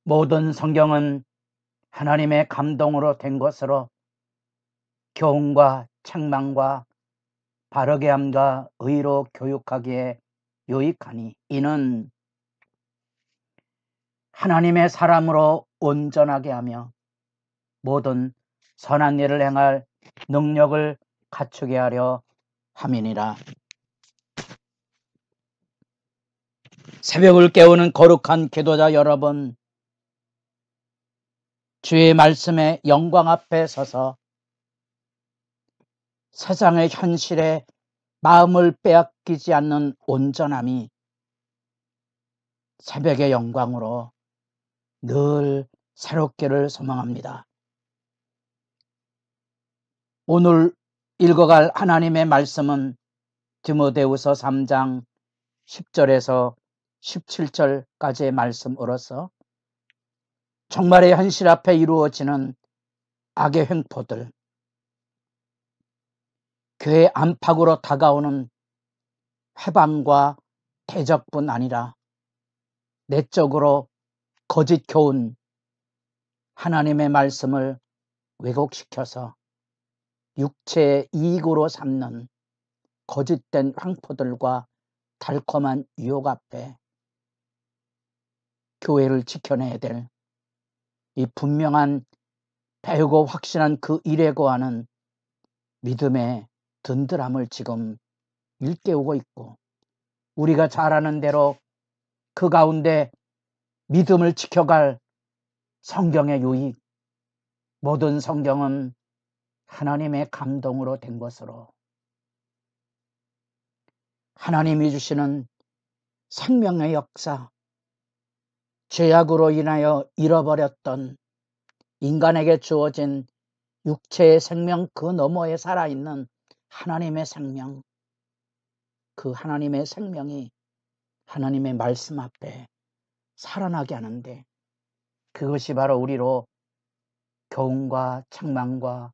모든 성경은 하나님의 감동으로 된 것으로 교훈과 책망과 바르게 함과 의로 교육하기에 유익하니 이는 하나님의 사람으로 온전하게 하며 모든 선한 일을 행할 능력을 갖추게 하려 함이니라. 새벽을 깨우는 거룩한 기도자 여러분, 주의 말씀의 영광 앞에 서서 세상의 현실에 마음을 빼앗기지 않는 온전함이 새벽의 영광으로 늘 새롭기를 소망합니다. 오늘 읽어갈 하나님의 말씀은 디모데후서 3장 10절에서 17절까지의 말씀으로서 정말의 현실 앞에 이루어지는 악의 횡포들, 교회 안팎으로 다가오는 회방과 대적뿐 아니라 내적으로 거짓 교훈, 하나님의 말씀을 왜곡시켜서 육체의 이익으로 삼는 거짓된 횡포들과 달콤한 유혹 앞에 교회를 지켜내야 될 이 분명한 배우고 확신한 그 일에 거하는 믿음의 든든함을 지금 일깨우고 있고, 우리가 잘 아는 대로 그 가운데 믿음을 지켜갈 성경의 유익, 모든 성경은 하나님의 감동으로 된 것으로 하나님이 주시는 생명의 역사, 죄악으로 인하여 잃어버렸던 인간에게 주어진 육체의 생명 그 너머에 살아있는 하나님의 생명, 그 하나님의 생명이 하나님의 말씀 앞에 살아나게 하는데, 그것이 바로 우리로 교훈과 책망과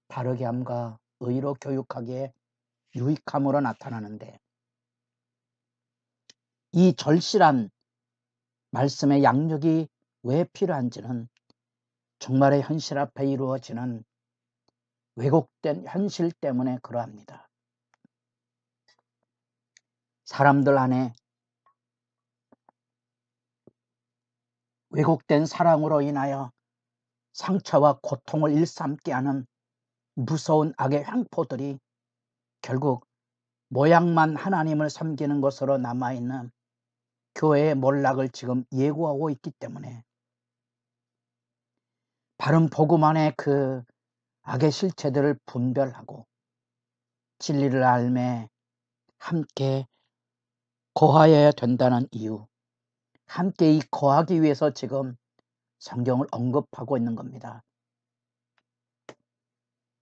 바르게 함과 의로 교육하기에 유익함으로 나타나는데, 이 절실한 말씀의 양육이 왜 필요한지는 정말의 현실 앞에 이루어지는 왜곡된 현실 때문에 그러합니다. 사람들 안에 왜곡된 사랑으로 인하여 상처와 고통을 일삼게 하는 무서운 악의 횡포들이 결국 모양만 하나님을 섬기는 것으로 남아있는 교회의 몰락을 지금 예고하고 있기 때문에, 바른 복음 안에 그 악의 실체들을 분별하고 진리를 알매 함께 거하여야 된다는 이유, 함께 이 거하기 위해서 지금 성경을 언급하고 있는 겁니다.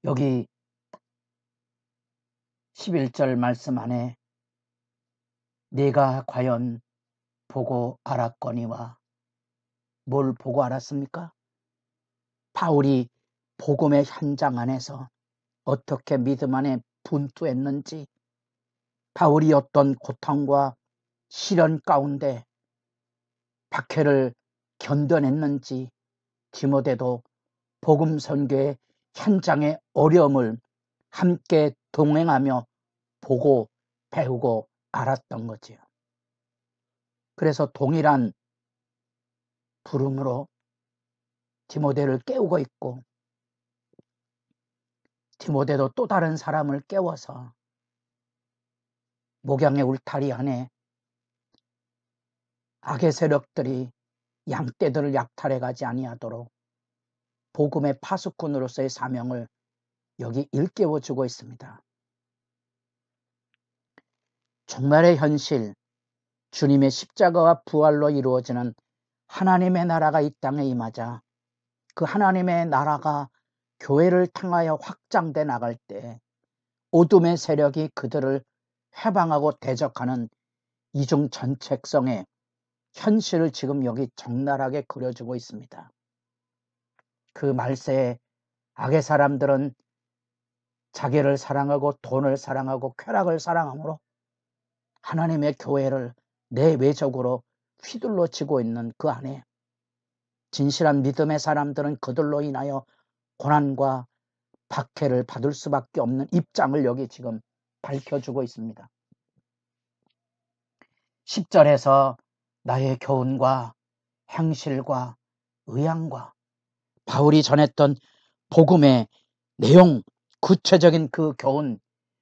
여기 11절 말씀 안에 내가 과연 보고 알았거니와, 뭘 보고 알았습니까? 바울이 복음의 현장 안에서 어떻게 믿음 안에 분투했는지, 바울이 어떤 고통과 시련 가운데 박해를 견뎌냈는지, 디모데도 복음 선교의 현장의 어려움을 함께 동행하며 보고 배우고 알았던 거지요. 그래서 동일한 부름으로 디모데를 깨우고 있고, 디모데도 또 다른 사람을 깨워서 목양의 울타리 안에 악의 세력들이 양떼들을 약탈해 가지 아니하도록 복음의 파수꾼으로서의 사명을 여기 일깨워주고 있습니다. 종말의 현실, 주님의 십자가와 부활로 이루어지는 하나님의 나라가 이 땅에 임하자 그 하나님의 나라가 교회를 통하여 확장돼 나갈 때 어둠의 세력이 그들을 해방하고 대적하는 이중 전책성의 현실을 지금 여기 적나라하게 그려주고 있습니다. 그 말세에 악의 사람들은 자기를 사랑하고 돈을 사랑하고 쾌락을 사랑함으로 하나님의 교회를 내외적으로 휘둘러 지고 있는 그 안에 진실한 믿음의 사람들은 그들로 인하여 고난과 박해를 받을 수밖에 없는 입장을 여기 지금 밝혀주고 있습니다. 10절에서 나의 교훈과 행실과 의향과 바울이 전했던 복음의 내용, 구체적인 그 교훈,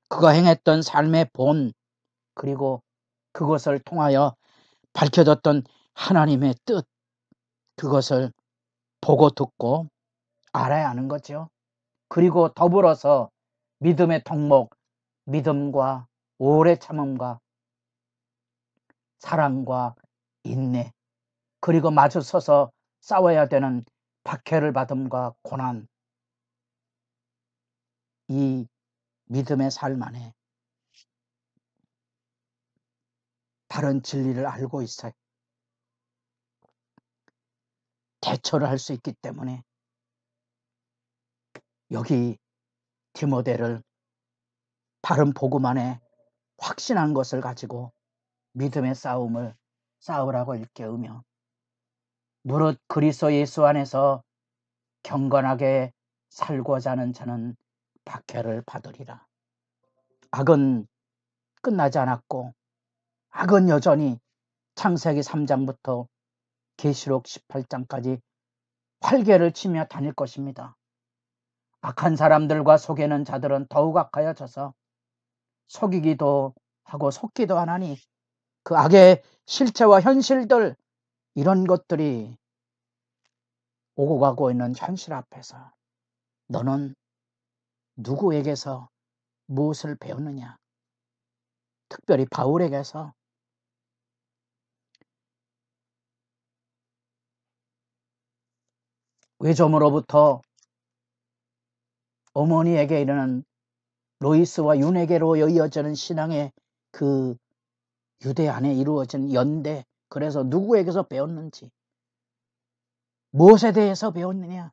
그가 행했던 삶의 본, 그리고 그것을 통하여 밝혀졌던 하나님의 뜻, 그것을 보고 듣고 알아야 하는 거죠. 그리고 더불어서 믿음의 덕목, 믿음과 오래 참음과 사랑과 인내, 그리고 마주 서서 싸워야 되는 박해를 받음과 고난, 이 믿음의 삶 안에 바른 진리를 알고 있어야 대처를 할 수 있기 때문에 여기 디모데를 바른 복음 안에 확신한 것을 가지고 믿음의 싸움을 싸우라고 일깨우며 무릇 그리스도 예수 안에서 경건하게 살고자 하는 자는 박해를 받으리라. 악은 끝나지 않았고 악은 여전히 창세기 3장부터 계시록 18장까지 활개를 치며 다닐 것입니다. 악한 사람들과 속이는 자들은 더욱 악하여져서 속이기도 하고 속기도 하나니 그 악의 실체와 현실들, 이런 것들이 오고 가고 있는 현실 앞에서 너는 누구에게서 무엇을 배웠느냐? 특별히 바울에게서 외조모로부터 어머니에게 이르는 로이스와 윤에게로 이어지는 신앙의 그 유대 안에 이루어진 연대, 그래서 누구에게서 배웠는지, 무엇에 대해서 배웠느냐,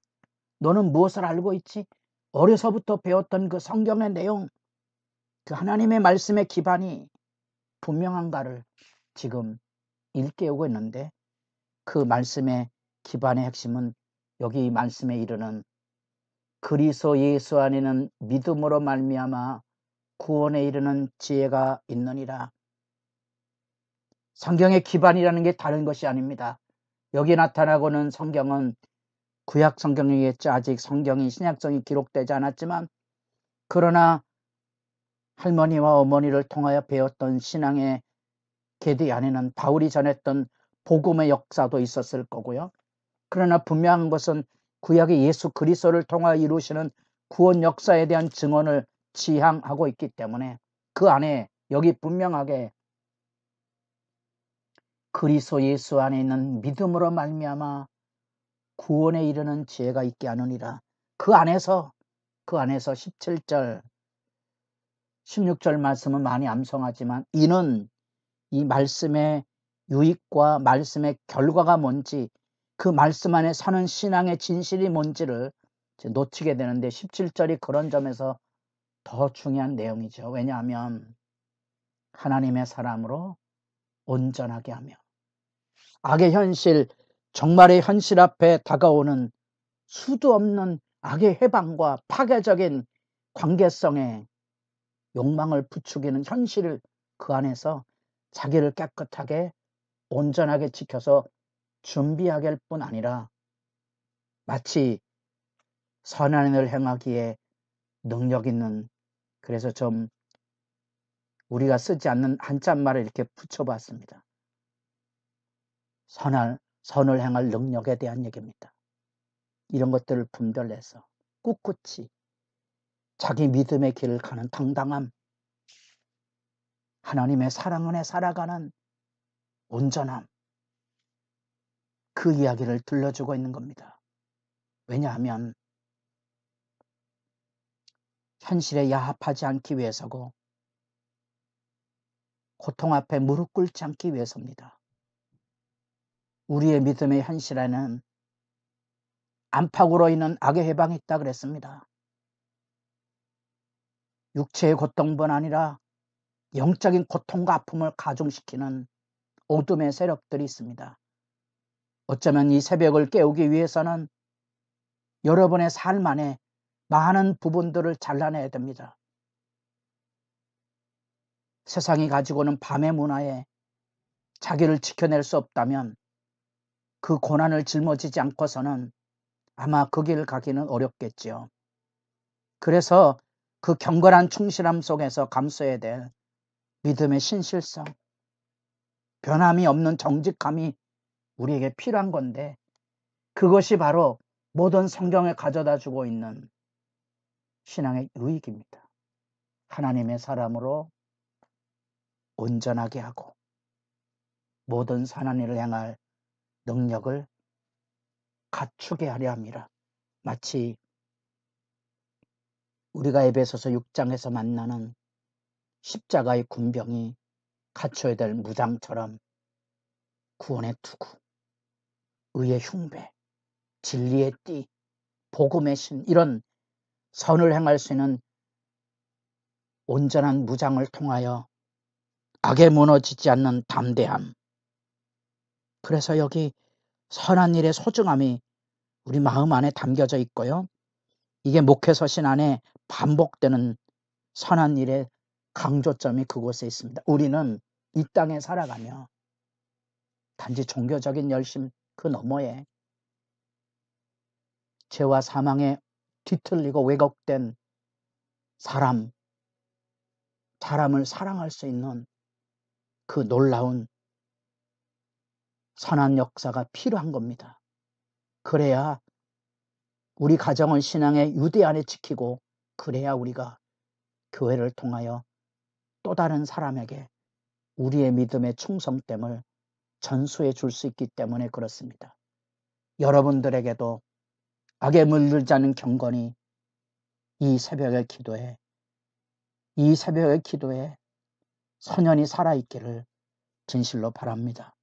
너는 무엇을 알고 있지? 어려서부터 배웠던 그 성경의 내용, 그 하나님의 말씀의 기반이 분명한가를 지금 일깨우고 있는데, 그 말씀의 기반의 핵심은 여기 말씀에 이르는 그리스도 예수 안에는 믿음으로 말미암아 구원에 이르는 지혜가 있느니라. 성경의 기반이라는 게 다른 것이 아닙니다. 여기 나타나고는 성경은 구약 성경이겠죠. 아직 성경이 신약성이 기록되지 않았지만, 그러나 할머니와 어머니를 통하여 배웠던 신앙의 계대 안에는 바울이 전했던 복음의 역사도 있었을 거고요. 그러나 분명한 것은 구약의 예수 그리스도를 통하여 이루시는 구원 역사에 대한 증언을 지향하고 있기 때문에 그 안에 여기 분명하게 그리스도 예수 안에 있는 믿음으로 말미암아 구원에 이르는 지혜가 있게 하느니라. 그 안에서 17절 16절 말씀은 많이 암송하지만, 이는 이 말씀의 유익과 말씀의 결과가 뭔지, 그 말씀 안에 사는 신앙의 진실이 뭔지를 놓치게 되는데, 17절이 그런 점에서 더 중요한 내용이죠. 왜냐하면 하나님의 사람으로 온전하게 하며 악의 현실, 정말의 현실 앞에 다가오는 수도 없는 악의 해방과 파괴적인 관계성에 욕망을 부추기는 현실을 그 안에서 자기를 깨끗하게 온전하게 지켜서 준비하게 할 뿐 아니라 마치 선한 일을 행하기에 능력 있는, 그래서 좀 우리가 쓰지 않는 한자말을 이렇게 붙여봤습니다. 선을 행할 능력에 대한 얘기입니다. 이런 것들을 분별해서 꿋꿋이 자기 믿음의 길을 가는 당당함, 하나님의 사랑 안에 살아가는 온전함, 그 이야기를 들려주고 있는 겁니다. 왜냐하면 현실에 야합하지 않기 위해서고 고통 앞에 무릎 꿇지 않기 위해서입니다. 우리의 믿음의 현실에는 안팎으로 있는 악의 해방이 있다 그랬습니다. 육체의 고통뿐 아니라 영적인 고통과 아픔을 가중시키는 어둠의 세력들이 있습니다. 어쩌면 이 새벽을 깨우기 위해서는 여러분의 삶 안에 많은 부분들을 잘라내야 됩니다. 세상이 가지고는 밤의 문화에 자기를 지켜낼 수 없다면 그 고난을 짊어지지 않고서는 아마 그 길을 가기는 어렵겠지요. 그래서 그 경건한 충실함 속에서 감수해야 될 믿음의 신실성, 변함이 없는 정직함이 우리에게 필요한 건데, 그것이 바로 모든 성경을 가져다 주고 있는 신앙의 유익입니다. 하나님의 사람으로 온전하게 하고 모든 선한 일을 행할 능력을 갖추게 하려 합니다. 마치 우리가 에베소서 6장에서 만나는 십자가의 군병이 갖춰야 될 무장처럼 구원의 투구, 의의 흉배, 진리의 띠, 복음의 신, 이런 선을 행할 수 있는 온전한 무장을 통하여 악에 무너지지 않는 담대함. 그래서 여기 선한 일의 소중함이 우리 마음 안에 담겨져 있고요. 이게 목회서신 안에 반복되는 선한 일의 강조점이 그곳에 있습니다. 우리는 이 땅에 살아가며 단지 종교적인 열심 그 너머에 죄와 사망에 뒤틀리고 왜곡된 사람을 사랑할 수 있는 그 놀라운 선한 역사가 필요한 겁니다. 그래야 우리 가정을 신앙의 유대 안에 지키고, 그래야 우리가 교회를 통하여 또 다른 사람에게 우리의 믿음의 충성됨을 전수해 줄 수 있기 때문에 그렇습니다. 여러분들에게도 악에 물들지 않은 경건이 이 새벽의 기도에 선연이 살아있기를 진실로 바랍니다.